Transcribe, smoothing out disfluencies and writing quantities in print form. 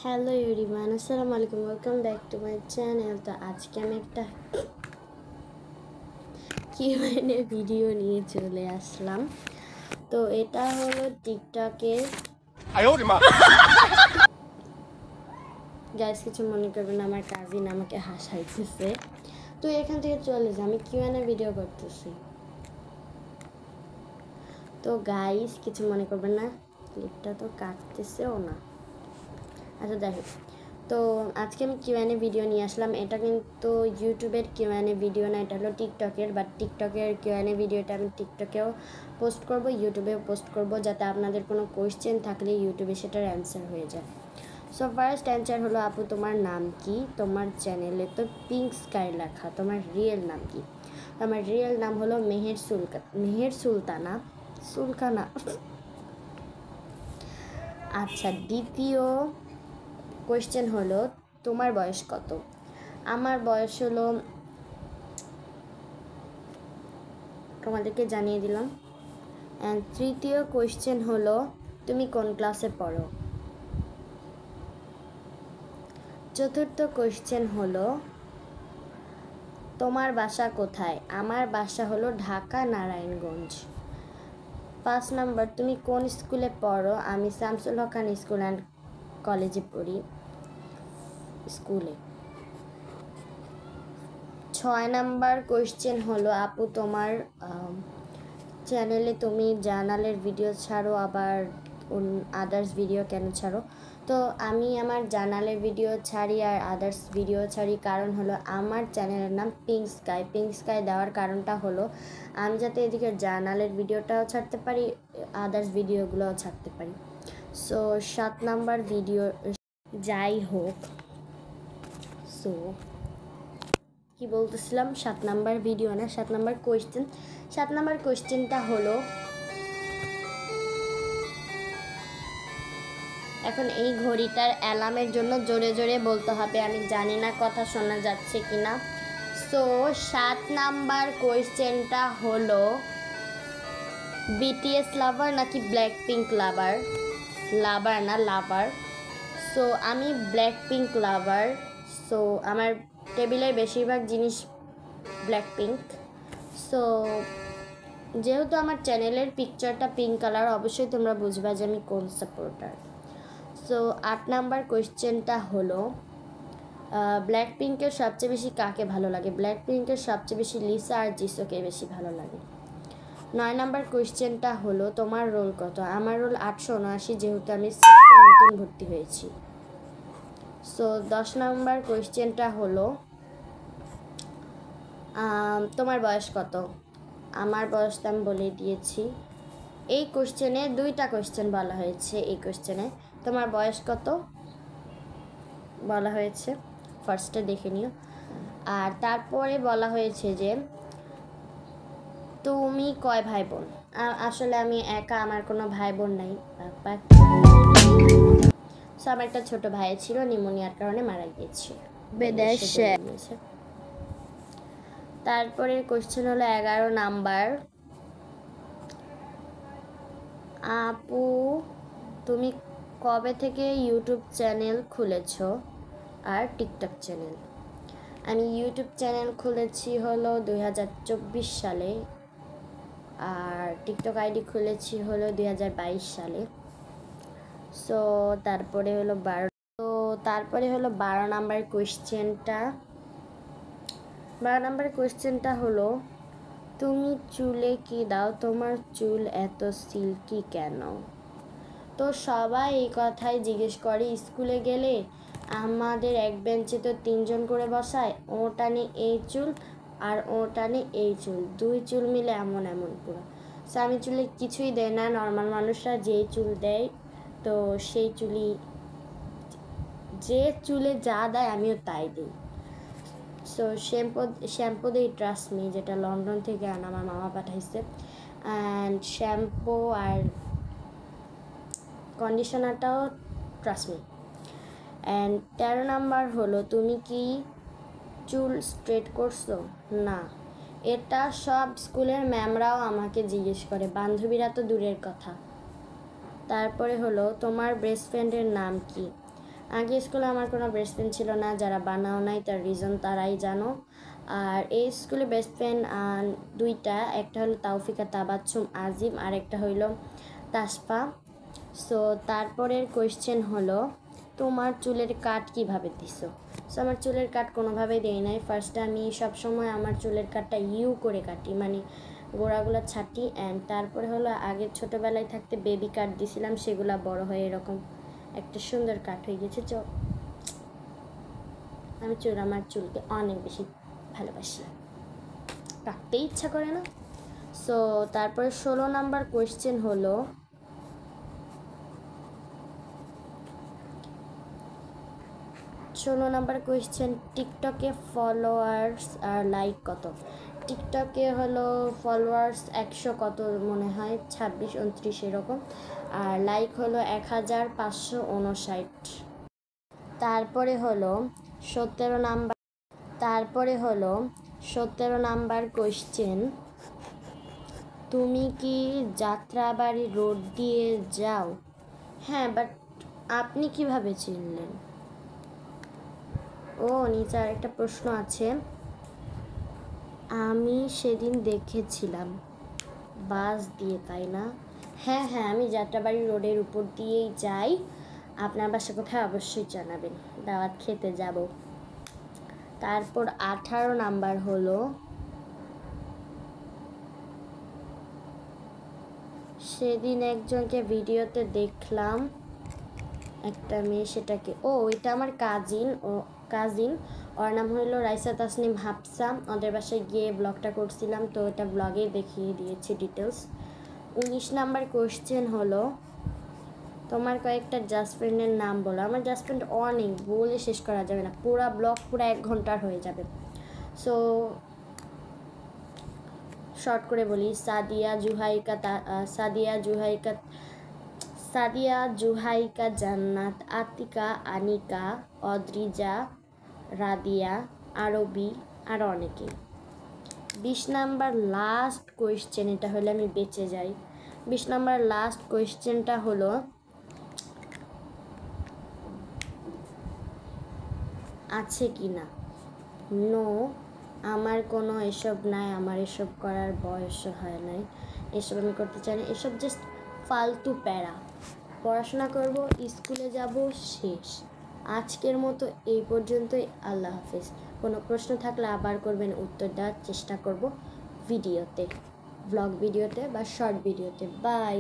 Hello everyone, আসসালামু আলাইকুম, welcome back to my channel. তো আজকে আমি একটা কিউএনএ ভিডিও নিয়ে চলে আসলাম। তো এটা হলো টিকটকের গাইস, কিছু মনে করবেন না, আমার কাজিন আমাকে হাসাইতেছে। তো এখান থেকে চলে যা, আমি কিউএনএ ভিডিও করতেছি। তো গাইস কিছু মনে করবেন না, ক্লিপটা তো কাটতেছেও না। আচ্ছা দেখো, তো আজকে আমি কিউএনএ ভিডিও নিয়ে আসলাম। এটা কিন্তু ইউটিউবের কিউএনএ ভিডিও না, এটা হলো টিকটকের। বাট টিকটকের কিউএনএ ভিডিওটা আমি টিকটকেও পোস্ট করব, ইউটিউবেও পোস্ট করব, যাতে আপনাদের কোনো কোয়েশ্চেন থাকলে ইউটিউবে সেটার অ্যান্সার হয়ে যায়। সো ফার্স্ট অ্যান্সার হলো, আপু তোমার নাম কি? তোমার চ্যানেলে তো পিঙ্ক স্কাই লেখা, তোমার রিয়েল নাম কি? আমার রিয়েল নাম হলো মেহের সুলতানা। আচ্ছা, দ্বিতীয় কোয়েশ্চেন হলো, তোমার বয়স কত? আমার বয়স হলো, তোমাদেরকে জানিয়ে দিলাম। অ্যান্ড তৃতীয় কোয়েশ্চেন হলো, তুমি কোন ক্লাসে পড়ো? চতুর্থ কোয়েশ্চেন হলো, তোমার বাসা কোথায়? আমার বাসা হলো ঢাকা নারায়ণগঞ্জ। 5 নাম্বার, তুমি কোন স্কুলে পড়ো? আমি শামসুল হক খান স্কুল অ্যান্ড কলেজে পড়ি, স্কুলে। 6 নাম্বার কোয়েশ্চেন হলো, আপু তোমার চ্যানেলে তুমি জার্নালের ভিডিও ছাড়ো, আবার আদার্স ভিডিও কেন ছাড়ো? তো আমি আমার জার্নালের ভিডিও ছাড়ি আর আদার্স ভিডিও ছাড়ি, কারণ হলো আমার চ্যানেলের নাম পিঙ্ক স্কাই দেওয়ার কারণটা হলো আমি যাতে এদিকে জার্নালের ভিডিওটাও ছাড়তে পারি, আদার্স ভিডিওগুলোও ছাড়তে পারি। সো 7 নাম্বার ভিডিও, যাই হোক, সো কি বলতেছিলাম, 7 নাম্বার ভিডিও না, 7 নাম্বার কোয়েশ্চেন। 7 নাম্বার কোয়েশ্চেনটা হলো, এখন এই ঘড়িটার অ্যালার্মের জন্য জোরে জোরে বলতে হবে, আমি জানি না কথা শোনা যাচ্ছে কিনা। সো 7 নাম্বার কোয়েশ্চেনটা হলো, বিটিএস লাভার নাকি ব্ল্যাক পিঙ্ক লাভার? লাভার। সো আমি ব্ল্যাক পিঙ্ক লাভার। সো আমার টেবিলের বেশিরভাগ জিনিস ব্ল্যাক পিঙ্ক। সো যেহেতু আমার চ্যানেলের পিকচারটা পিঙ্ক কালার, অবশ্যই তোমরা বুঝবা যে আমি কোন সাপোর্টার। সো 8 নাম্বার কোয়েশ্চেনটা হলো, ব্ল্যাক পিঙ্কের সবচেয়ে বেশি কাকে ভালো লাগে? ব্ল্যাক পিঙ্কের সবচেয়ে বেশি লিসা আর জিসোকে বেশি ভালো লাগে। 9 নাম্বার কোয়েশ্চেনটা হলো, তোমার রোল কত? আমার রোল 879, যেহেতু আমি নতুন ভর্তি হয়েছি। সো 10 নাম্বার কোয়েশ্চেনটা হলো, তোমার বয়স কত? আমার বয়স তো আমি বলে দিয়েছি। এই কোয়েশ্চেনে 2টা কোয়েশ্চেন বলা হয়েছে। এই কোয়েশ্চেনে তোমার বয়স কত বলা হয়েছে, ফার্স্টে দেখে নিও। আর তারপরে বলা হয়েছে যে তুমি কয় ভাই বোন? আসলে আমি একা, আমার কোনো ভাই বোন নাই। সো আমার একটা ছোট ভাই ছিল, নিউমোনিয়ার কারণে মারা গিয়েছে বিদেশে। তারপরে কোয়েশ্চেন হলো 11 নাম্বার, আপু তুমি কবে থেকে ইউটিউব চ্যানেল খুলেছো আর টিকটক চ্যানেল? আমি ইউটিউব চ্যানেল খুলেছি হলো 2024 সালে, আর টিকটক আইডি খুলেছি হলো 2022 সালে। সো তারপরে হলো 12 নাম্বার কোয়েশ্চেনটা। 12 নাম্বার কোয়েশ্চেনটা হলো, তুমি চুলে কি দাও? তোমার চুল এত সিল্কি কেন? তো সবাই এই কথাই জিজ্ঞেস করে, স্কুলে গেলে আমাদের এক বেঞ্চে তো 3 জন করে বসায়, ও টানে এই চুল আর ও টানে এই চুল, 2 চুল মিলে এমন পুরো। সো আমি চুলে কিছুই দেয় না, নর্মাল মানুষরা যেই চুল দেয় তো সেই চুলই, যে চুলে যা দেয় আমিও তাই দিই। সো শ্যাম্পু দিই ট্রাস্ট মি, যেটা লন্ডন থেকে আনা, আমার মামা পাঠাইছে। অ্যান্ড শ্যাম্পু আর কন্ডিশনারটাও ট্রাস্ট মি। অ্যান্ড 13 নাম্বার হলো, তুমি কি চুল স্ট্রেট করছো? না, এটা সব স্কুলের ম্যামরাও আমাকে জিজ্ঞেস করে, বান্ধবীরা তো দূরের কথা। তারপরে হলো, তোমার বেস্ট ফ্রেন্ডের নাম কি? আগে স্কুলে আমার কোনো বেস্ট ফ্রেন্ড ছিল না, যারা বানাও নাই তার রিজন তারাই জানো। আর এই স্কুলে বেস্ট ফ্রেন্ড দুইটা, একটা হলো তাওফিকা তাবাচ্ছুম আজিম আর একটা হইল তাসফা। সো তারপরের কোয়েশ্চেন হলো তোমার চুলের কাট কিভাবে দিছো? সো আমার চুলের কাট কোনোভাবেই দেই নাই। ফার্স্টে আমি সবসময় আমার চুলের কাটটা ইউ করে কাটি, মানে গোড়াগুলো ছাটি। অ্যান্ড তারপরে হলো আগে ছোটোবেলায় থাকতে বেবি কাট দিছিলাম, সেগুলো বড় হয়ে এরকম একটা সুন্দর কাট হয়ে গেছে। আমি আমার চুলকে অনেক বেশি ভালোবাসি, কাটতে ইচ্ছা করে না। সো তারপরে 16 নাম্বার কোয়েশ্চেন হলো টিকটকে ফলোয়ার্স আর লাইক কত? টিকটকে হলো ফলোয়ার্স 100 কত মনে হয়, 26-29 এরকম। আর লাইক হলো 1559। তারপরে হলো 17 নাম্বার কোয়েশ্চেন, তুমি কি যাত্রাবাড়ি রোড দিয়ে যাও? হ্যাঁ, বাট আপনি কিভাবে চিনলেন? ও নিচে আরেকটা প্রশ্ন আছে, আমি সেদিন দেখেছিলাম বাস দিয়ে, তাই না? হ্যাঁ, আমি যাত্রাবাড়ি রোডের উপর দিয়েই যাই। আপনার বাসা কোথায় অবশ্যই জানাবেন, দাওয়াত খেতে যাব। তারপর 18 নাম্বার হলো সেদিন একজনকে ভিডিওতে দেখলাম, একটা মেয়ে, সেটাকে ওইটা আমার কাজিন, ওর নাম হলো রাইসা তাসনিম হাফসা। ওদের বাসায় গিয়ে ব্লগটা করছিলাম, তো এটা ব্লগে দেখিয়ে দিয়েছি ডিটেলস। 19 নাম্বার কোয়েশ্চেন হলো তোমার কয়েকটা জাস্ট ফ্রেন্ডের নাম বলো। আমার জাস্ট ফ্রেন্ড অনেক, বলে শেষ করা যাবে না, পুরা ব্লগ পুরো 1 ঘন্টার হয়ে যাবে। সো শর্ট করে বলি, সাদিয়া জুহাইকা, জান্নাত, আতিকা, আনিকা, অদ্রিজা, রাদিয়া, আরবি, আর অনেকে। 20 নাম্বার লাস্ট কোয়েশ্চেন, এটা হলে আমি বেঁচে যাই। 20 নাম্বার লাস্ট কোয়েশ্চেনটা হলো আছে কি না? নো, আমার কোনো এসব নাই, আমার এসব করার বয়সও হয় নাই, এসব আমি করতে চাই না, এসব জাস্ট ফালতু প্যারা। পড়াশোনা করব, স্কুলে যাব, শেষ। আজকের মতো এই পর্যন্তই, আল্লাহ হাফেজ। কোনো প্রশ্ন থাকলে আবার করবেন, উত্তর দেওয়ার চেষ্টা করব ভিডিওতে, ব্লগ ভিডিওতে বা শর্ট ভিডিওতে। বাই।